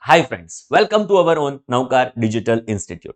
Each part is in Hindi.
Hi friends, welcome to our own Navkar digital institute.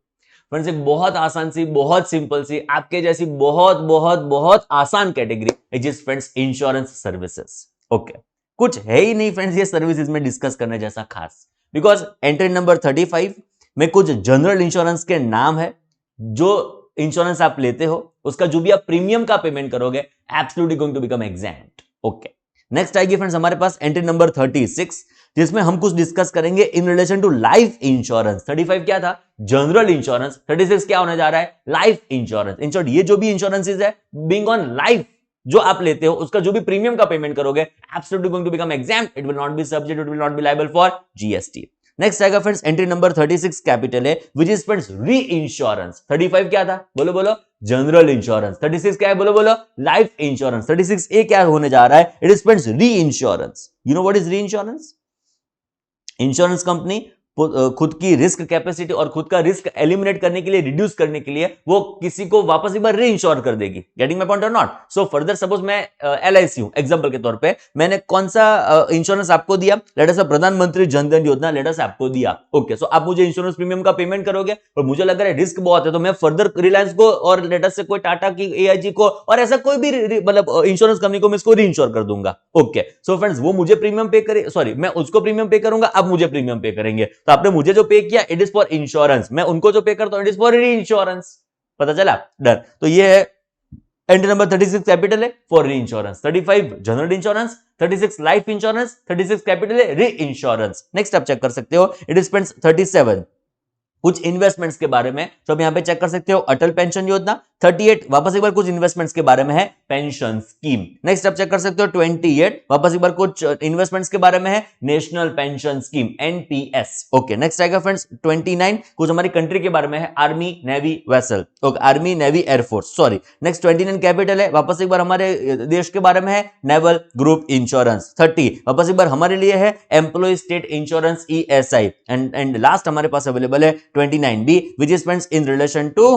Friends, एक बहुत आसान सी, बहुत सिंपल सी, आपके जैसी बहुत बहुत बहुत आसान category which is friends insurance services. Okay, कुछ है ही नहीं फ्रेंड्स ये सर्विसेज में डिस्कस करने जैसा खास, बिकॉज एंट्री नंबर 35 में कुछ जनरल इंश्योरेंस के नाम है। जो इंश्योरेंस आप लेते हो उसका जो भी आप प्रीमियम का पेमेंट करोगे absolutely going to become exempt. Okay, next आएगी फ्रेंड्स हमारे पास एंट्री नंबर 36, जिसमें हम कुछ डिस्कस करेंगे in relation to life insurance. 35 क्या था? General insurance. 36 क्या होने जा रहा है? Life insurance. इन शॉर्ट, ये जो भी इंश्योरेंसेस है बीइंग ऑन लाइफ जो आप लेते हो उसका जो भी प्रीमियम का पेमेंट करोगे absolutely going to become exempt. It will not be subject, it will not be liable for GST. Next आएगा फ्रेंड्स एंट्री नंबर 36 कैपिटल है which is friends reinsurance. 35 क्या था? बोलो बोलो। General insurance. 36 क्या है? बोलो बोलो। Life insurance. 36 ए क्या होने जा रहा है? इट इज फ्रेंड्स री insurance. You know what is री इंश्योरेंस? इंश्योरेंस कंपनी खुद की रिस्क कैपेसिटी और खुद का रिस्क एलिमिनेट करने के लिए, रिड्यूस करने के लिए वो किसी को वापस एक बार री इंश्योर कर देगी। गेटिंग माय पॉइंट और नॉट? सो फर्दर सपोज मैं एलआईसी हूं एग्जांपल के तौर पे, मैंने कौन सा इंश्योरेंस आपको दिया? लेट अस प्रधानमंत्री जन धन योजना लेट अस आपको दिया। ओके, सो आप मुझे इंश्योरेंस प्रीमियम का पेमेंट करोगे और मुझे लग रहा है रिस्क बहुत है, तो मैं फर्दर रिलायंस को और लेट अस से कोई टाटा की, एआईजी को और ऐसा कोई भी मतलब इंश्योरेंस कंपनी को मैं इसको री इंश्योर कर दूंगा। ओके, सो फ्रेंड्स वो मुझे प्रीमियम पे करे, सॉरी मैं उसको प्रीमियम पे करूंगा, अब मुझे प्रीमियम पे करेंगे। तो आपने मुझे जो पे किया इट इज फॉर इंश्योरेंस, मैं उनको जो पे करता हूं इट इज फॉर री इंश्योरेंस। पता चला? डन। तो ये है एंट्री नंबर 36 कैपिटल है फॉर री insurance, 35 general insurance, 36 life insurance, 36 capital है री इंश्योरेंस। नेक्स्ट आप चेक कर सकते हो इट इज 37 कुछ इन्वेस्टमेंट्स के बारे में, तो आप यहां पे चेक कर सकते हो अटल पेंशन योजना। 38 वापस एक बार कुछ इन्वेस्टमेंट्स के बारे में है, पेंशन स्कीम। नेक्स्ट आप चेक कर सकते हो 28 वापस एक बार कुछ इन्वेस्टमेंट्स के बारे में है, national pension scheme NPS. Okay, next आएगा फ्रेंड्स 29 कुछ हमारी कंट्री के बारे में है, army navy vessel. Okay, army navy air force, sorry. Next 29 capital है, वापस एक बार हमारे देश के बारे में है, नेवल ग्रुप इंश्योरेंस। 30 वापस एक बार हमारे लिए है, employ state insurance ESI. And last हमारे पास अवेलेबल है 29B which is friends in relation to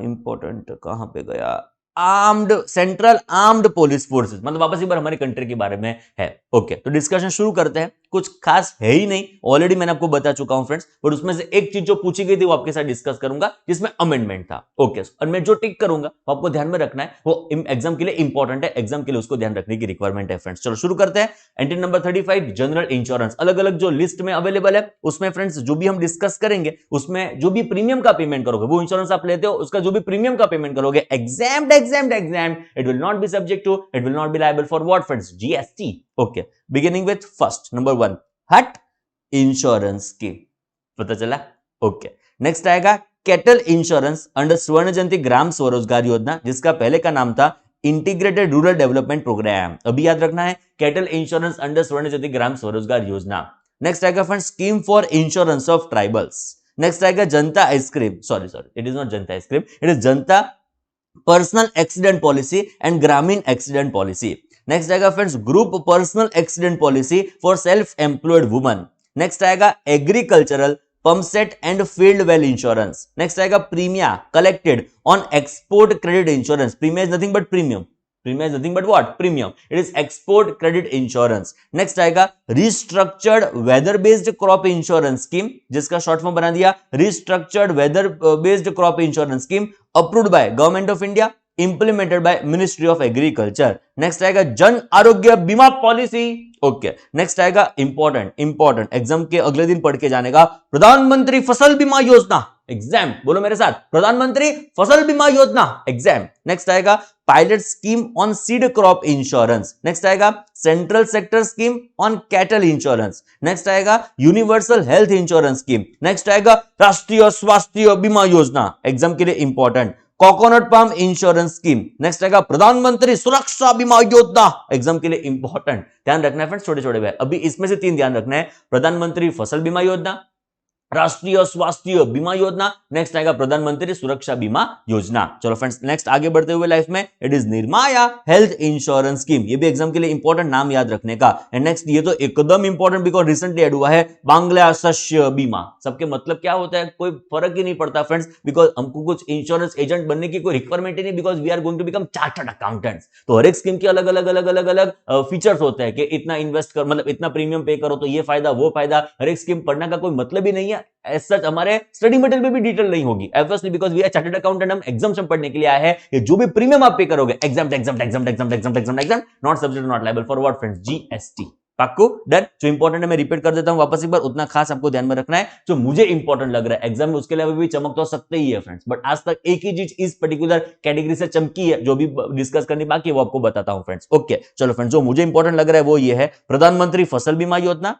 important कहां पे गया, armed, central armed police forces, मतलब वापस एक बार हमारी कंट्री के बारे में है। ओके, तो डिस्कशन शुरू करते हैं। कुछ खास है ही नहीं, ऑलरेडी मैंने आपको बता चुका हूं फ्रेंड्स, और उसमें से एक चीज जो पूछी गई थी वो आपके साथ डिस्कस करूंगा जिसमें अमेंडमेंट था। ओके, और मैं जो टिक करूंगा वो आपको ध्यान में रखना है, वो एग्जाम के लिए इंपॉर्टेंट है, एग्जाम के लिए उसको ध्यान रखने की रिक्वायरमेंट है फ्रेंड्स। चलो शुरू करते हैं। एंट्री नंबर 35 जनरल इंश्योरेंस, अलग अलग जो लिस्ट में अवेलेबल है उसमें फ्रेंड्स जो भी हम डिस्कस करेंगे उसमें जो भी प्रीमियम का पेमेंट करोगे, वो इंश्योरेंस आप लेते हो उसका जो भी प्रीमियम का पेमेंट करोगे examined, it will not be subject to, it will not be liable for what friends? GST. Okay, beginning with first number 1 हट इंश्योरेंस की, पता चला? ओके, नेक्स्ट आएगा कैटल इंश्योरेंस अंडर स्वर्ण जयंती ग्राम स्वरोजगार योजना, जिसका पहले का नाम था इंटीग्रेटेड रूरल डेवलपमेंट प्रोग्राम। अभी याद रखना है, कैटल इंश्योरेंस अंडर स्वर्ण जयंती ग्राम स्वरोजगार योजना। नेक्स्ट आएगा friends scheme for insurance of tribals. Next आएगा Janata ice cream, sorry it is not Janata ice cream, it is Janata personal accident policy and Gramin accident policy. Next आएगा friends group personal accident policy for self employed woman. Next आएगा agricultural pump set and field well insurance. Next आएगा premia collected on export credit insurance. Premia is nothing but premium, premium is nothing but what? Premium. It is export credit insurance. Next आएगा restructured weather based crop insurance scheme, जिसका शॉर्ट फॉर्म बना दिया restructured weather based crop insurance scheme, approved by government of India, implemented by ministry of agriculture. Next आएगा Jan Arogya Bima policy. Okay, next आएगा इंपॉर्टेंट एग्जाम के अगले दिन पढ़ के जाने का, प्रधानमंत्री फसल बीमा योजना। एग्जाम बोलो मेरे साथ, प्रधानमंत्री फसल बीमा योजना एग्जाम। नेक्स्ट आएगा pilot scheme on seed crop insurance. Next आएगा central sector scheme on cattle insurance. Next आएगा universal health insurance scheme. Next आएगा राष्ट्रीय स्वास्थ्य बीमा योजना, एग्जाम के लिए important, coconut palm insurance scheme. Next आएगा प्रधानमंत्री सुरक्षा बीमा योजना, एग्जाम के लिए इंपॉर्टेंट। ध्यान रखना है फ्रेंड्स, छोटे छोटे भाई, अभी इसमें से 3 ध्यान रखना है, प्रधानमंत्री फसल बीमा योजना, राष्ट्रीय स्वास्थ्य बीमा योजना, नेक्स्ट आएगा प्रधानमंत्री सुरक्षा बीमा योजना। चलो फ्रेंड्स नेक्स्ट आगे बढ़ते हुए लाइफ में, it is Niramaya health insurance scheme, ये भी एग्जाम के लिए इंपॉर्टेंट नाम याद रखने का। एंड नेक्स्ट ये तो एकदम इंपॉर्टेंट बिकॉज रिसेंटली ऐड हुआ है, बांग्ला शस्य बीमा। सबके मतलब क्या होता है कोई फर्क ही नहीं पड़ता फ्रेंड्स, बिकॉज हमको कुछ इंश्योरेंस एजेंट बनने की कोई रिक्वायरमेंट ही नहीं, because we are going to become chartered accountants. तो हर एक स्कीम के अलग अलग अलग अलग अलग फीचर्स होते हैं कि इतना इन्वेस्ट कर, मतलब इतना प्रीमियम पे करो तो ये फायदा वो फायदा। हर एक स्कीम पढ़ने का कोई मतलब ही नहीं है, एज सच हमारे स्टडी मटेरियल में भी डिटेल नहीं होगी, obviously because we are chartered accountant, हम एग्जाम पढ़ने के लिए आए हैं कि जो भी प्रीमियम आप पे करोगे exam not subject not liable for what friends, GST. पक्को डन। जो इंपॉर्टेंट है मैं रिपीट कर देता हूं वापस एक बार, उतना खास आपको ध्यान में रखना है जो मुझे इंपॉर्टेंट लग रहा है एग्जाम में, उसके अलावा भी चमक तो सकते ही है फ्रेंड्स, बट आज तक एक ही चीज इस पर्टिकुलर कैटेगरी से चमकी है, जो भी डिस्कस करनी बाकी है वो आपको बताता हूं फ्रेंड्स। ओके चलो फ्रेंड्स, जो मुझे इंपॉर्टेंट लग रहा है वो ये है प्रधानमंत्री फसल बीमा योजना।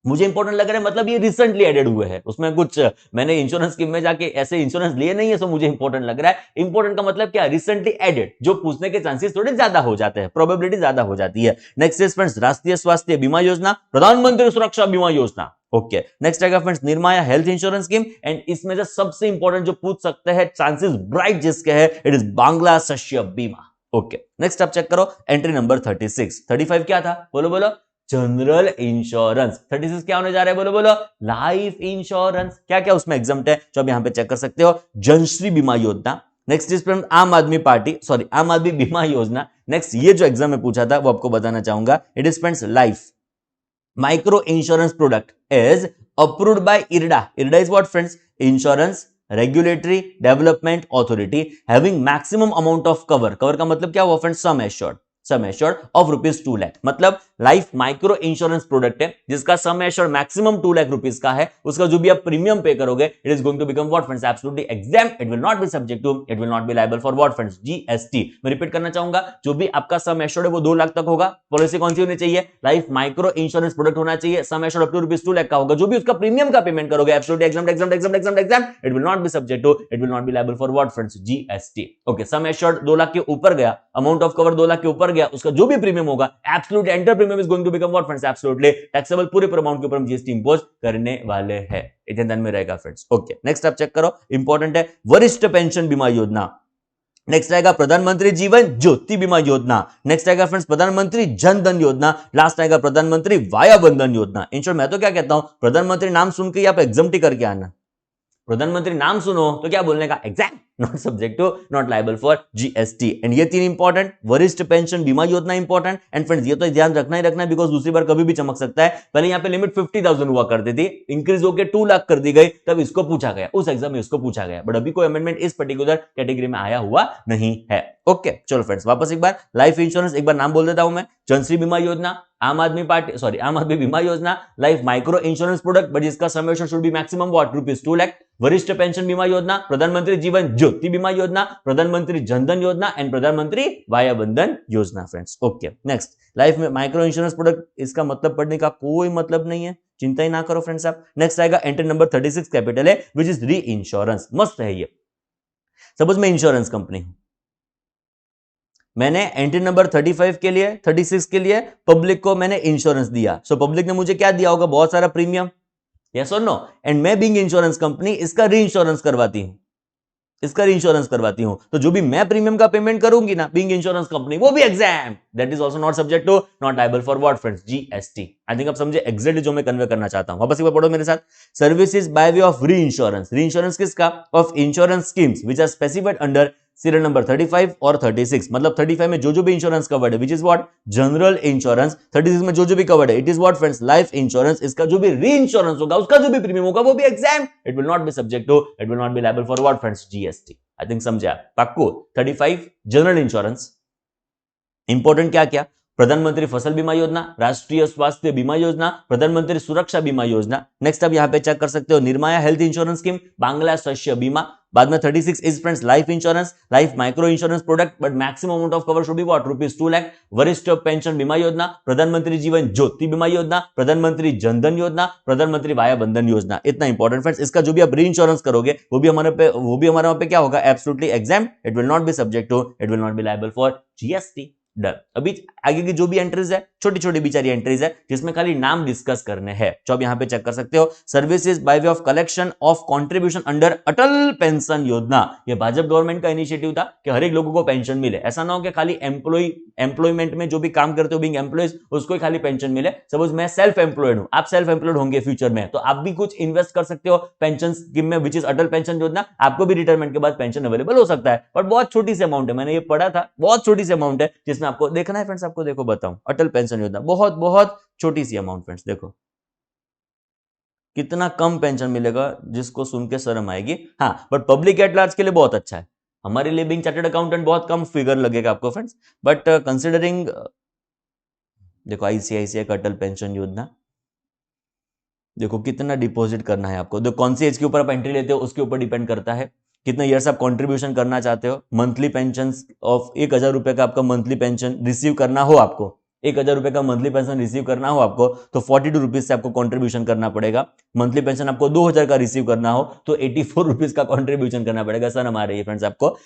मुझे इंपॉर्टेंट लग रहा है मतलब ये रिसेंटली एडेड हुए हैं, उसमें कुछ मैंने इंश्योरेंस स्कीम में जाके ऐसे इंश्योरेंस लिए नहीं है, सो मुझे इंपॉर्टेंट लग रहा है। इंपॉर्टेंट का मतलब क्या, रिसेंटली एडेड, जो पूछने के चांसेस थोड़े ज्यादा हो जाते हैं, प्रोबेबिलिटी ज्यादा हो जाती है। नेक्स्ट इज फ्रेंड्स राष्ट्रीय स्वास्थ्य बीमा योजना, प्रधानमंत्री सुरक्षा बीमा योजना। ओके नेक्स्ट आएगा friends Niramaya health insurance scheme, and इसमें से सबसे इंपॉर्टेंट जो पूछ सकते हैं चांसेस ब्राइट जिसके है, इट इज बांग्ला शस्य बीमा। ओके नेक्स्ट आप चेक करो एंट्री नंबर 36। 35 क्या था, बोलो बोलो, जनरल इंश्योरेंस। 36 क्या होने जा रहा है, बोलो बोलो, लाइफ इंश्योरेंस। क्या क्या उसमें एग्जाम्प्ट है जो आप यहां पे चेक कर सकते हो, जनश्री बीमा योजना। नेक्स्ट इज फ्रॉम आम आदमी पार्टी, सॉरी आम आदमी बीमा योजना। नेक्स्ट ये जो एग्जाम में पूछा था वो आपको बताना चाहूंगा, it is friends life micro insurance product is approved by IRDA. IRDA is what friends, insurance regulatory development authority having maximum amount of cover. Cover का मतलब क्या हुआ फ्रेंड्स, सम एश्योर्ड ऑफ ₹2 लाख। मतलब लाइफ माइक्रो इंश्योरेंस प्रोडक्ट है जिसका sum assured maximum 2 lakh rupees का है, उसका जो भी आप प्रीमियम पे करोगे it is going to become what friends, absolutely exempt, it will not be subject to, it will not be liable for what friends, GST. मैं रिपीट करना चाहूंगा, जो भी आपका सम एश्योर्ड है वो 2 लाख तक होगा। पॉलिसी कौन सी होनी चाहिए, लाइफ माइक्रो इंश्योरेंस प्रोडक्ट होना चाहिए, sum assured up to ₹2 lakh का होगा। जो भी उसका प्रीमियम का पेमेंट करोगे absolutely exempt, it will not be subject to, it will not be liable for what friends, GST. Okay sum assured 2 lakh के ऊपर गया, अमाउंट ऑफ कवर 2 लाख के ऊपर गया, उसका जो भी प्रीमियम होगा absolutely enter premium is going to become what friends, absolutely taxable. पूरे अमाउंट के ऊपर हम जीएसटी इंपोज करने वाले हैं, इतने ध्यान में रहेगा फ्रेंड्स। ओके नेक्स्ट आप चेक करो, इंपॉर्टेंट है वरिष्ठ पेंशन बीमा योजना। नेक्स्ट आएगा प्रधानमंत्री जीवन ज्योति बीमा योजना। नेक्स्ट आएगा फ्रेंड्स प्रधानमंत्री जन धन योजना। लास्ट आएगा प्रधानमंत्री वाया बंधन योजना। इन शॉर्ट मैं तो क्या कहता हूं, प्रधानमंत्री नाम सुन के आप एग्जाम टी करके आना, प्रधानमंत्री नाम सुनो तो क्या बोलने का, exact not subject to, not liable for GST. And ये 3 इंपॉर्टेंट, वरिष्ठ पेंशन बीमा योजना इंपॉर्टेंट। एंड फ्रेंड्स ये तो ध्यान रखना ही रखना है बिकॉज दूसरी बार कभी भी चमक सकता है। पहले यहाँ पे लिमिट 50,000 हुआ करती थी, इंक्रीज होकर 2 लाख कर दी गई, तब इसको पूछा गया, उस एग्जाम में इसको पूछा गया, बट अभी कोई अमेंडमेंट इस पर्टिकुलर कैटेगरी में आया हुआ नहीं है। ओके चलो फ्रेंड्स वापस एक बार लाइफ इंश्योरेंस एक बार नाम बोल देता हूं मैं, जनश्री बीमा योजना, आम आदमी बीमा योजना, life micro insurance product but जिसका sum assured should be maximum what ₹2 lakh, वरिष्ठ पेंशन बीमा योजना, प्रधानमंत्री जीवन ज्योति बीमा योजना, प्रधानमंत्री जनधन योजना एंड प्रधानमंत्री वाया बंधन योजना फ्रेंड्स। ओके नेक्स्ट लाइफ में माइक्रो इंश्योरेंस प्रोडक्ट, इसका मतलब पढ़ने का कोई मतलब नहीं है, चिंता ही ना करो फ्रेंड्स आप। नेक्स्ट आएगा एंट्री नंबर 36 कैपिटल है विच इज री इंश्योरेंस। मस्त है ये। सपोज मैं इंश्योरेंस कंपनी हूं, मैंने एंट्री नंबर 35 के लिए 36 के लिए पब्लिक को मैंने इंश्योरेंस दिया, सो पब्लिक ने मुझे क्या दिया होगा, बहुत सारा प्रीमियम, यस और नो। एंड मैं बीइंग इंश्योरेंस कंपनी इसका री इंश्योरेंस करवाती हूं, तो जो भी मैं प्रीमियम का पेमेंट करूंगी ना बीइंग इंश्योरेंस कंपनी, वो भी exempt, that is also not subject to, not liable for what friends, GST. I think आप समझे एग्जैक्टली जो मैं कन्वे करना चाहता हूं। वापस एक बार पढ़ो मेरे साथ, services by way of reinsurance किसका, of insurance schemes which are specified under serial number 35 और 36। मतलब 35 में जो भी इंश्योरेंस कवर्ड है which is what, general insurance. 36 में जो भी कवर्ड है it is what friends, life insurance. इसका जो भी री इंश्योरेंस होगा, उसका जो भी प्रीमियम होगा वो भी exempt, it will not be subject to, it will not be liable for what friends, GST. I think समझा पक्को। 35 जनरल इंश्योरेंस, इंपॉर्टेंट क्या क्या, प्रधानमंत्री फसल बीमा योजना, राष्ट्रीय स्वास्थ्य बीमा योजना, प्रधानमंत्री सुरक्षा बीमा योजना। नेक्स्ट आप यहां पे चेक कर सकते हो निर्माया हेल्थ इंश्योरेंस स्कीम, बांग्ला शस्य बीमा। बाद में 36 is friends life insurance, life micro insurance product but maximum amount of cover should be what, ₹2 lakh, वरिष्ठ पेंशन बीमा योजना, प्रधानमंत्री जीवन ज्योति बीमा योजना, प्रधानमंत्री जनधन योजना, प्रधानमंत्री वाया बंधन योजना। इतना इंपॉर्टेंट फ्रेंड्स, इसका जो भी आप री इंश्योरेंस करोगे वो भी हमारे वहां पे क्या होगा, absolutely exempt, it will not be subject to, it will not be liable for GST. Done. अभी आगे की जो भी एंट्रीज है छोटी छोटी बेचारी एंट्रीज है जिसमें खाली नाम डिस्कस करने हैं, जो आप यहां पे चेक कर सकते हो। Services by way of collection of contribution under Atal pension योजना। ये भाजपा गवर्नमेंट का इनिशिएटिव था कि हर एक लोगों को पेंशन मिले। ऐसा ना हो कि खाली एम्प्लॉयमेंट में जो भी काम करते हो, बीइंग एम्प्लॉयज, उसको ही खाली पेंशन मिले। सपोज मैं सेल्फ एम्प्लॉयड हूं, आप सेल्फ एम्प्लॉयड होंगे फ्यूचर में, तो आप भी कुछ इन्वेस्ट कर सकते हो पेंशन स्कीम में, विच इज अटल पेंशन योजना। आपको भी रिटायरमेंट के बाद पेंशन अवेलेबल हो सकता है, बट बहुत छोटी सी अमाउंट है, मैंने ये पढ़ा था, बहुत छोटी सी अमाउंट है जिसमें आपको देखना है फ्रेंड्स। आपको देखो बताऊं, अटल पेंशन योजना बहुत बहुत छोटी सी अमाउंट फ्रेंड्स, देखो कितना कम पेंशन मिलेगा, जिसको सुन के शर्म आएगी। हाँ, बट पब्लिक एट लार्ज के लिए बहुत अच्छा है। हमारे लिए बीइंग चार्टर्ड अकाउंटेंट बहुत कम फिगर लगेगा आपको फ्रेंड्स, बट कंसिडरिंग, देखो आईसीआईसीआई का अटल पेंशन योजना, देखो कितना डिपॉजिट करना है आपको, देखो कौन सी एज के ऊपर आप एंट्री लेते हो उसके ऊपर डिपेंड करता है, कितने ईयर्स आप कंट्रीब्यूशन करना चाहते हो। मंथली पेंशन ऑफ 1,000 रुपए का आपका मंथली पेंशन रिसीव करना हो आपको, 1,000 रुपए का मंथली पेंशन रिसीव करना हो आपको, तो 42 रुपीज से आपको कंट्रीब्यूशन करना पड़ेगा। मंथली पेंशन आपको 2,000 का रिसीव करना हो तो 84 रुपीज का कंट्रीब्यूशन करना पड़ेगा। सर हमारे ये फ्रेंड्स, आपको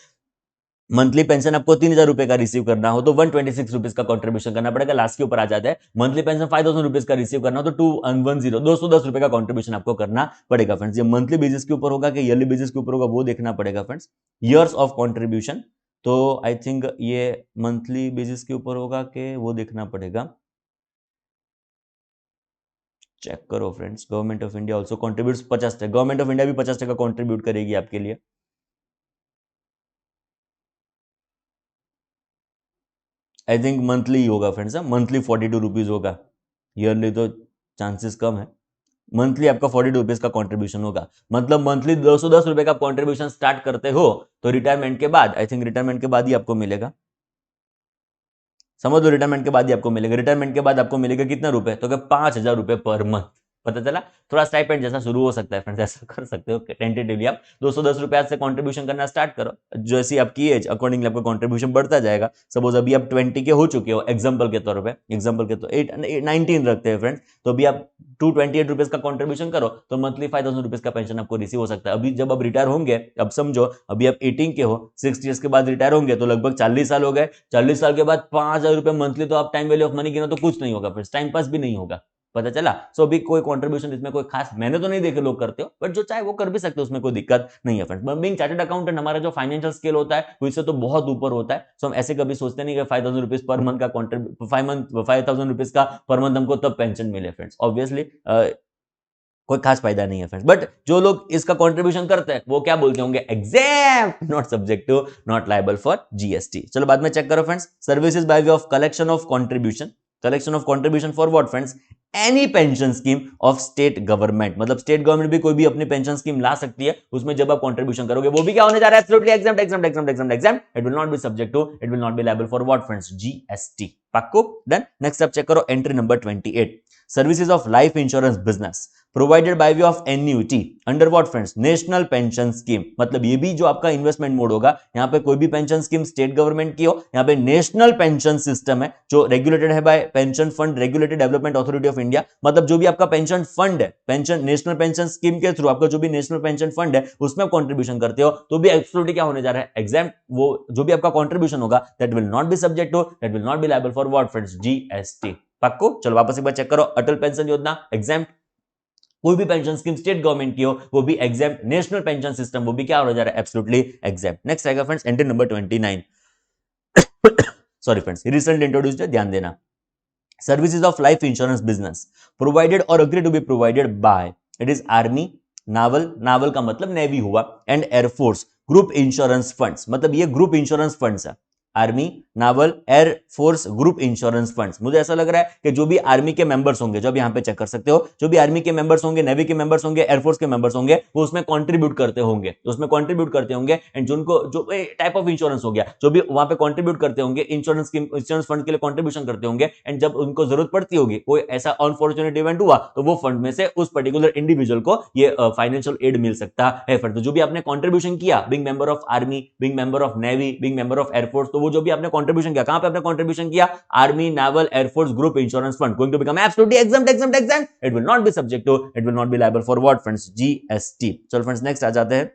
मंथली पेंशन आपको 3,000 रुपए का रिसीव करना हो तो 126 रुपीज का कंट्रीब्यूशन करना पड़ेगा। लास्ट के ऊपर आ जाता है। मंथली पेंशन 5,000 रुपीज का रिसीव करना हो तो 210 रुपए का कंट्रीब्यूशन आपको करना पड़ेगा फ्रेंड्स। ये मंथली बेसिस के ऊपर होगा कि ईयरली बेसिस के ऊपर होगा वो देखना पड़ेगा फ्रेंड्स। ईयर्स ऑफ कंट्रीब्यूशन, तो आई थिंक ये मंथली बेसिस के ऊपर होगा कि वो देखना पड़ेगा, चेक करो friends. Government of India also contribute 50%, government of India भी 50% कॉन्ट्रीब्यूट करेगी आपके लिए। आई थिंक मंथली होगा फ्रेंड्स, मंथली 42 रुपीज होगा, ईयरली तो चांसेस कम है। मंथली आपका 42 रुपीज का कंट्रीब्यूशन होगा, मतलब मंथली 210 रुपए का कंट्रीब्यूशन स्टार्ट करते हो तो रिटायरमेंट के बाद, आई थिंक रिटायरमेंट के बाद ही आपको मिलेगा, समझ लो रिटायरमेंट के बाद ही आपको मिलेगा। रिटायरमेंट के बाद आपको मिलेगा कितना रुपए, तो 5,000 रुपए पर मंथ। पता चला, थोड़ा स्टाइपेंड जैसा शुरू हो सकता है फ्रेंड्स, ऐसा कर सकते हो टेंटेटिवली आप 210 रुपए आज से कंट्रीब्यूशन करना स्टार्ट करो। जैसी आपकी एज अकॉर्डिंगली आपका कंट्रीब्यूशन बढ़ता जाएगा। सपोज अभी आप 20 के हो चुके हो, एग्जांपल के तौर पे, एग्जांपल के तो 19 रखते हैं फ्रेंड्स, तो अभी आप 228 रुपीज का कंट्रीब्यूशन करो तो मंथली 5,000 रुपीज का पेंशन आपको रिसीव हो सकता है। अभी जब आप रिटायर होंगे, अब समझो अभी आप 18 के हो, 6 ईयर्स के बाद रिटायर होंगे तो लगभग 40 साल हो गए। 40 साल के बाद 5,000 रुपए मंथली, तो आप टाइम वैल्यू ऑफ मनी गिनो तो कुछ नहीं होगा फ्रेंड्स, टाइम पास भी नहीं होगा। पता चला। सो अभी कोई कंट्रीब्यूशन इसमें कोई खास मैंने तो नहीं देखे लोग करते हो, बट जो चाहे वो कर भी सकते हो, उसमें कोई दिक्कत नहीं है फ्रेंड्स। बीइंग चार्टर्ड अकाउंटेंट हमारा जो फाइनेंशियल स्केल होता है वो इससे तो बहुत ऊपर होता है। सो हम ऐसे कभी सोचते नहीं कि 5,000 रुपीज पर मंथ का कॉन्ट्रीब्यूट 5,000 रुपीज का पर मंथ हमको तब पेंशन मिले फ्रेंड्स। ऑब्वियसली कोई खास फायदा नहीं है फ्रेंड्स। बट जो लोग इसका कंट्रीब्यूशन करते हैं वो क्या बोलते होंगे, exempt, not subject to, not liable for GST. चलो बाद में चेक करो friends. Services by way of collection of contribution, collection of contribution for what friends, any pension scheme of state government, मतलब स्टेट गवर्नमेंट भी कोई भी अपनी पेंशन स्कीम ला सकती है, उसमें जब आप कंट्रीब्यूशन करोगे वो भी क्या होने जा रहा है, absolutely exempt, exempt, exempt, exempt, exempt. It will not be subject to, it will not be liable for what friends, GST. पक्को डन। नेक्स्ट आप चेक करो entry number 28, services of life insurance business provided by way of annuity under what friends, national pension scheme. मतलब ये भी जो आपका इन्वेस्टमेंट मोड होगा, यहां पे कोई भी पेंशन स्कीम स्टेट गवर्नमेंट की हो, यहां पे नेशनल पेंशन सिस्टम है जो रेगुलेटेड है by pension fund regulated development authority of India. मतलब जो भी आपका पेंशन फंड है, पेंशन नेशनल पेंशन स्कीम के थ्रू आपका जो भी नेशनल पेंशन फंड है उसमें कंट्रीब्यूशन करते हो तो भी एब्सोल्युटली क्या होने जा रहा है, एग्जैम्प्ट। वो जो भी आपका कंट्रीब्यूशन होगा that will not be subject to, that will not be liable for what friends, GST. पक्को। चलो वापस एक बार चेक करो, अटल पेंशन योजना एग्जैम्प्ट, कोई भी पेंशन स्कीम स्टेट गवर्नमेंट की हो वो भी एग्जैम्प्ट, नेशनल पेंशन सिस्टम वो भी क्या हो जा रहा है, एब्सोल्युटली एग्जैम्प्ट। नेक्स्ट आएगा friends entry number 29, sorry friends recently introduced है, ध्यान देना। Services of life insurance business provided और agree to be provided by, it is army, naval, naval का मतलब नेवी हुआ, and air force group insurance funds, मतलब ये ग्रुप इंश्योरेंस फंड्स है, army, naval, air force group insurance funds. मुझे ऐसा लग रहा है कि जो भी आर्मी के मेंबर्स होंगे, जो आप यहां पे चेक कर सकते हो, जो भी आर्मी के मेंबर्स होंगे, नेवी के मेंबर्स होंगे, एयरफोर्स के मेंबर्स होंगे, वो उसमें कंट्रीब्यूट करते होंगे, उसमें कंट्रीब्यूट करते होंगे। एंड जिनको जो टाइप ऑफ इंश्योरेंस हो गया, जो भी वहां पे कंट्रीब्यूट करते होंगे, इंश्योरेंस स्कीम, इंश्योरेंस फंड के लिए कंट्रीब्यूशन करते होंगे, एंड जब उनको जरूरत पड़ती होगी, कोई ऐसा अनफॉर्चुनेट इवेंट हुआ, तो वो फंड में से उस पर्टिकुलर इंडिविजुअल को ये फाइनेंशियल एड मिल सकता है। तो जो भी आपने कंट्रीब्यूशन किया, being member of army, being member of navy, being member of air force, तो वो जो भी आपने कंट्रीब्यूशन किया, कहां पे आपने कंट्रीब्यूशन किया, army, naval, air force group insurance fund, going to become absolutely exempt, exempt, exempt. It will not be subject to, it will not be liable for what friends, GST. चलो फ्रेंड्स नेक्स्ट आ जाते हैं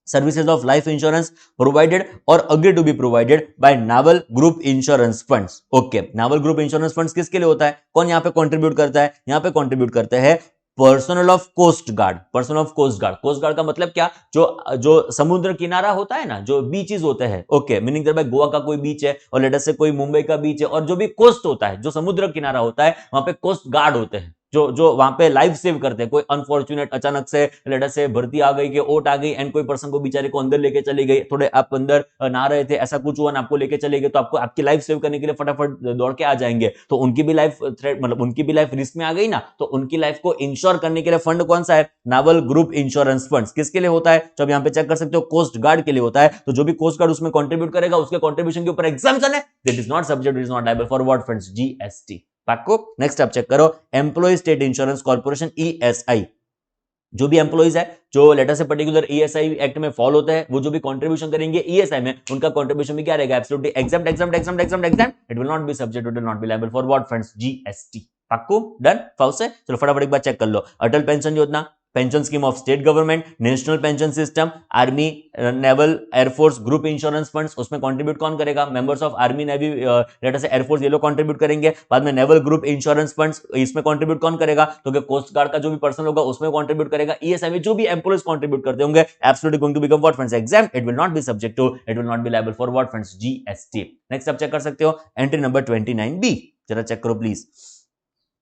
services of life insurance provided और agree to be provided by naval group insurance funds. Okay, naval group insurance funds किसके लिए होता है, कौन यहां पे कंट्रीब्यूट करता है, यहां पे कंट्रीब्यूट करते हैं personal of coast guard. Personal of coast guard, coast guard का मतलब क्या, जो जो समुद्र किनारा होता है ना, जो बीचेस होते हैं, ओके, मीनिंग भाई गोवा का कोई बीच है और लेट अस से कोई मुंबई का बीच है, और जो भी कोस्ट होता है, जो समुद्र किनारा होता है, वहां पे कोस्ट गार्ड होते हैं जो जो वहां पे लाइफ सेव करते हैं। कोई अनफॉर्चुनेट अचानक से लेट अस से भर्ती आ गई कि ओट आ गई एंड कोई पर्सन को बेचारे को अंदर लेके चली गई, थोड़े आप अंदर नहा रहे थे, ऐसा कुछ हुआ ना, आपको लेके चले गए, तो आपको आपकी लाइफ सेव करने के लिए फटाफट दौड़ के आ जाएंगे, तो उनकी भी लाइफ थ्रेट, मतलब उनकी भी लाइफ रिस्क में आ गई ना, तो उनकी लाइफ को इंश्योर करने के लिए फंड कौन सा है, नावल ग्रुप इंश्योरेंस फंड्स। किसके लिए होता है, तो आप यहां पे चेक कर सकते हो, कोस्ट गार्ड के लिए होता है। तो जो भी कोस्ट गार्ड उसमें कंट्रीब्यूट करेगा, उसके कंट्रीब्यूशन के ऊपर एग्जाम्पशन है, that is not subject, it is not liable for what friends, GST. पाको नेक्स्ट आप चेक करो, employ state insurance corporation ESI. जो भी एम्प्लॉइज है जो लेटर से पर्टिकुलर ईएसआई एक्ट में फॉल होता है, वो जो भी कंट्रीब्यूशन करेंगे ईएसआई में, उनका कंट्रीब्यूशन भी क्या रहेगा, absolutely exempt exempt exempt exempt exempt, it will not be subject, it will not be liable for what friends, GST. पक्को डन फाउस है। चलो फटाफट एक बार चेक कर लो, अटल पेंशन योजना, pension scheme of state government, national pension system, army naval air force group insurance funds, उसमें कंट्रीब्यूट कौन करेगा, मेंबर्स ऑफ आर्मी नेवी लेटर से एयरफोर्स, ये लोग कंट्रीब्यूट करेंगे। बाद में नेवल ग्रुप इंश्योरेंस फंड्स, इसमें कंट्रीब्यूट कौन करेगा, तो कोस्ट गार्ड का जो भी पर्सन होगा उसमें कंट्रीब्यूट करेगा। ईएसआई में जो भी एम्प्लॉइज कंट्रीब्यूट करते होंगे, absolutely going to become what friends, exempt, it will not be subject to, it will not be liable for what friends, GST. Next आप चेक कर सकते हो एंट्री नंबर 29B, जरा चेक करो please.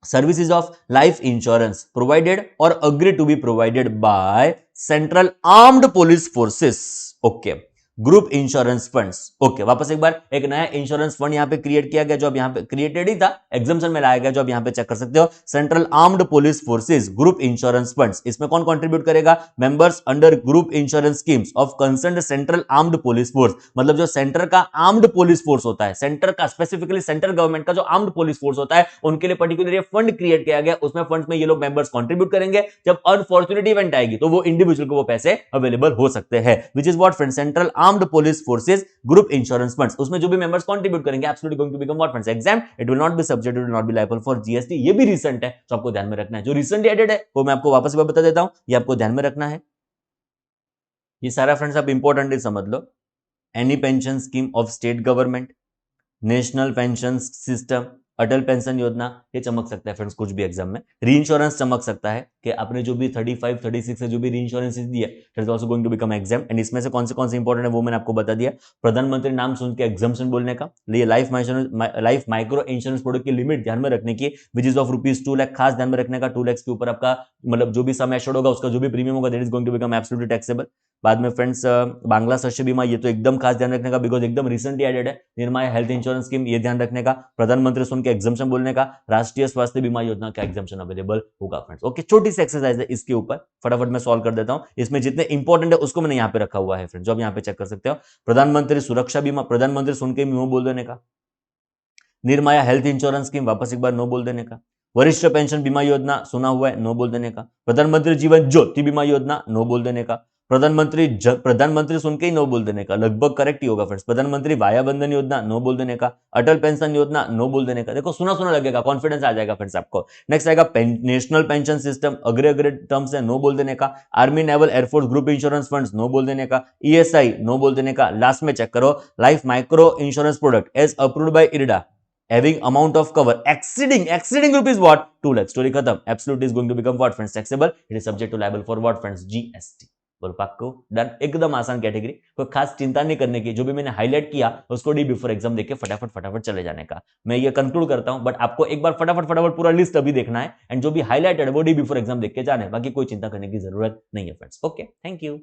Services of life insurance provided or agree to be provided by Central Armed Police Forces. Okay. Group insurance funds. Okay, वापस एक बार एक नया इंश्योरेंस फंड यहां पे क्रिएट किया गया, जो अब यहां पे क्रिएटेड ही था, एग्जाम्पशन में लाया गया, जो अब यहां पे चेक कर सकते हो, central armed police forces group insurance funds. इसमें कौन कंट्रीब्यूट करेगा, members under group insurance schemes of concerned central armed police force. मतलब जो सेंटर का आर्म्ड पुलिस फोर्स होता है, सेंटर का स्पेसिफिकली सेंट्रल गवर्नमेंट का जो आर्म्ड पुलिस फोर्स होता है, उनके लिए पर्टिकुलर ये फंड क्रिएट किया गया। उसमें फंड्स में ये लोग मेंबर्स कंट्रीब्यूट करेंगे। जब अनफॉर्चुनेट इवेंट आएगी तो वो इंडिविजुअल को वो पैसे अवेलेबल हो सकते हैं, which is what friends, central armed police forces group insurance funds. उसमें जो भी मेंबर्स कंट्रीब्यूट करेंगे, absolutely going to become what friends, exempt, it will not be subject, it will not be liable for GST. ये भी रिसेंट है, तो आपको ध्यान में रखना है। जो रिसेंटली एडेड है वो मैं आपको वापस बता देता हूं, ये आपको ध्यान में रखना है। ये सारा फ्रेंड्स आप इंपॉर्टेंटली समझ लो। Any pension scheme of state government, national pension system, Atal pension योजना, ये चमक सकता है फ्रेंड्स कुछ भी एग्जाम में। री इंश्योरेंस चमक सकता है कि आपने जो भी 35, 36 से जो भी री इंश्योरेंस दी है, it is also going to become exempt. And इसमें से कौन से इंपॉर्टेंट है वो मैंने आपको बता दिया। प्रधानमंत्री नाम सुन के एग्जाम्पशन बोलने का, लिए लाइफ माइक्रो इंश्योरेंस प्रोडक्ट की लिमिट ध्यान में रखने की, विच इज ऑफ ₹2 लाख, खास ध्यान में रखने का। 2 लाख के ऊपर आपका मतलब जो भी सम एश्योर्ड होगा, उसका जो भी प्रीमियम होगा, that is going to become absolutely taxable. बाद में फ्रेंड्स बांग्ला शस्य बीमा, ये तो एकदम खास ध्यान रखने का, बिकॉज एकदम रिसेंटली एडेड है। निर्माया हेल्थ इंश्योरेंस स्कीम, ये ध्यान रखने का। प्रधानमंत्री सुन के एग्जाम्पशन बोलने का। राष्ट्रीय स्वास्थ्य बीमा योजना का एग्जाम्पशन अवेलेबल होगा फ्रेंड्स। ओके, छोटी सी एक्सरसाइज है इसके ऊपर, फटाफट मैं सॉल्व कर देता हूं। इसमें जितने इंपॉर्टेंट है उसको मैंने यहां पे रखा हुआ है फ्रेंड्स, जो आप यहां पे चेक कर सकते हो। प्रधानमंत्री सुरक्षा बीमा, प्रधानमंत्री सुन के नो बोल देने का। निर्माया हेल्थ इंश्योरेंस स्कीम, वापस एक बार नो बोल देने का। वरिष्ठ पेंशन बीमा योजना, सुना हुआ है, नो बोल देने का। प्रधानमंत्री जीवन ज्योति बीमा योजना, नो बोल देने का। प्रधानमंत्री सुन के ही नो बोल देने का, लगभग करेक्ट ही होगा फ्रेंड्स। प्रधानमंत्री वाया बंधन योजना, नो बोल देने का। अटल पेंशन योजना, नो बोल देने का। देखो सुना सुना लगेगा, कॉन्फिडेंस आ जाएगा फ्रेंड्स आपको। नेक्स्ट आएगा नेशनल पेंशन सिस्टम, अग्रे टर्म्स है, नो बोल देने का। Army naval air force group insurance funds, no बोल देने का। ईएसआई, नो बोल देने का। लास्ट में चेक करो, life micro insurance product as approved by IRDA, having amount of cover exceeding rupees what 2 lakh, story khatam, absolute is going to become what friends, taxable, it is subject to liable for what friends, GST। बोल पक्को डन, एकदम आसान कैटेगरी, कोई खास चिंता नहीं करने की। जो भी मैंने हाईलाइट किया उसको डी बिफोर एग्जाम देख के फटाफट चले जाने का। मैं ये कंक्लूड करता हूं, बट आपको एक बार फटाफट पूरा लिस्ट अभी देखना है, एंड जो भी हाईलाइटेड है वो डी बिफोर एग्जाम देख के जाना है। बाकी कोई चिंता करने की जरूरत नहीं है फ्रेंड्स। Okay, thank you.